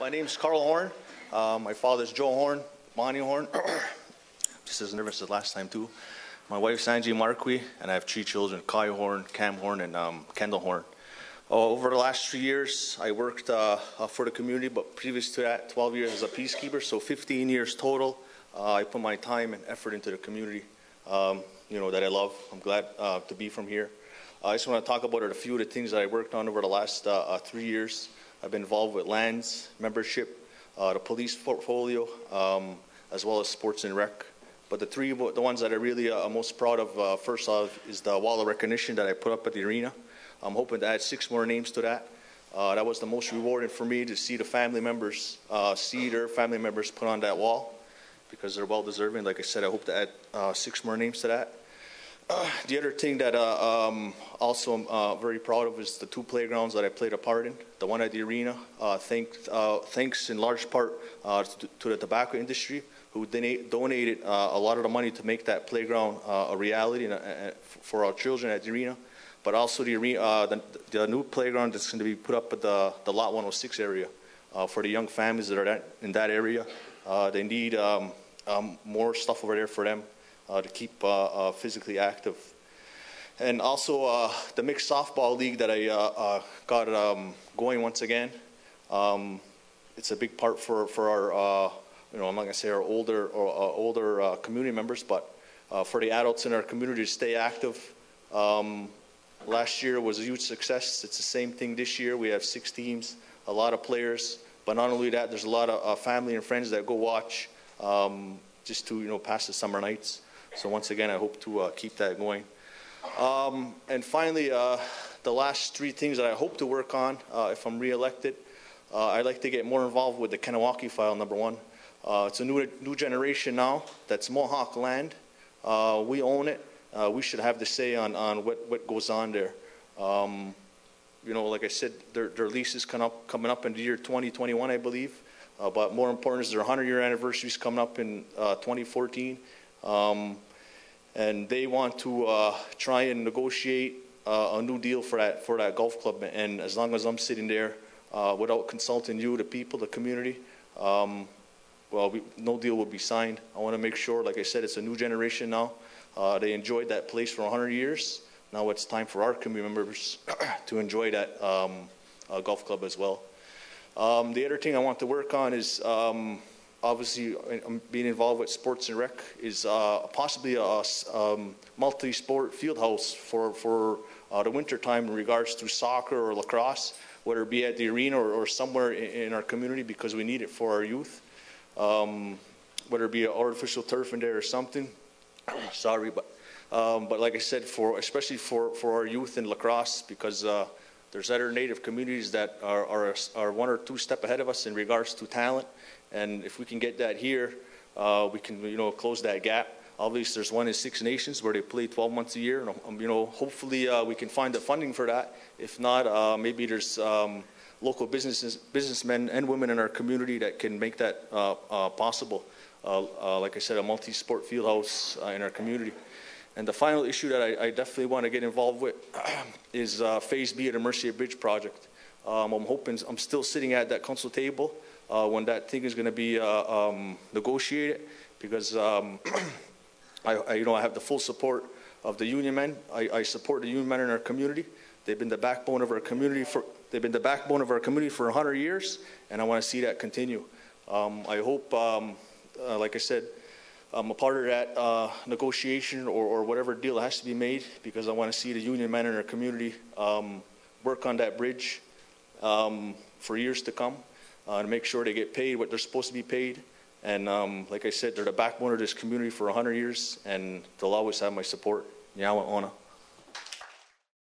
My name's Carl Horn. My father's Joe Horn, Bonnie Horn. Just as nervous as last time too. My wife's Angie Marquis, and I have 3 children: Kai Horn, Cam Horn, and Kendall Horn. Over the last 3 years, I worked for the community, but previous to that, 12 years as a peacekeeper, so 15 years total. I put my time and effort into the community, that I love. I'm glad to be from here. I just want to talk about a few of the things that I worked on over the last 3 years. I've been involved with lands, membership, the police portfolio, as well as sports and rec. But the ones that I really am most proud of, first off, is the wall of recognition that I put up at the arena. I'm hoping to add 6 more names to that. That was the most rewarding for me, to see the family members, see their family members put on that wall, because they're well deserving. Like I said, I hope to add 6 more names to that. The other thing that also I'm very proud of is the 2 playgrounds that I played a part in. The one at the arena, thanks in large part to the tobacco industry, who donated a lot of the money to make that playground a reality for our children at the arena. But also the new playground that's going to be put up at the Lot 106 area for the young families that are in that area. They need more stuff over there for them to keep physically active. And also the mixed softball league that I got going once again. It's a big part for our, I'm not going to say our older community members, but for the adults in our community to stay active. Last year was a huge success. It's the same thing this year. We have 6 teams, a lot of players. But not only that, there's a lot of family and friends that go watch just to pass the summer nights. So once again, I hope to keep that going. And finally, the last 3 things that I hope to work on if I'm reelected. I'd like to get more involved with the Kanawaki file, number 1. It's a new generation now. That's Mohawk land. We own it. We should have the say on what goes on there. Like I said, their lease is coming up in the year 2021, I believe. But more important is their 100-year anniversary is coming up in 2014. And they want to try and negotiate a new deal for that golf club. And as long as I'm sitting there without consulting you, the people, the community, no deal will be signed. I want to make sure, like I said, it's a new generation now. They enjoyed that place for 100 years. Now it's time for our community members to enjoy that golf club as well. The other thing I want to work on is, obviously, being involved with sports and rec, is possibly a multi-sport field house for the winter time in regards to soccer or lacrosse, whether it be at the arena or somewhere in our community, because we need it for our youth. Whether it be an artificial turf in there or something. Sorry, but like I said, especially for our youth in lacrosse, because there's other Native communities that are 1 or 2 steps ahead of us in regards to talent, and if we can get that here, we can close that gap. Obviously, there's one in 6 Nations where they play 12 months a year, and hopefully we can find the funding for that. If not, maybe there's local businessmen and women in our community that can make that possible. Like I said, a multi-sport field house in our community. And the final issue that I definitely want to get involved with is Phase B of the Mercier Bridge project. I'm still sitting at that council table when that thing is going to be negotiated, because I have the full support of the union men. I support the union men in our community. They've been the backbone of our community for 100 years, and I want to see that continue. I hope, like I said, I'm a part of that negotiation or whatever deal has to be made, because I want to see the union men in our community work on that bridge for years to come, to make sure they get paid what they're supposed to be paid. And like I said, they're the backbone of this community for 100 years, and they'll always have my support. Nyawa Ona.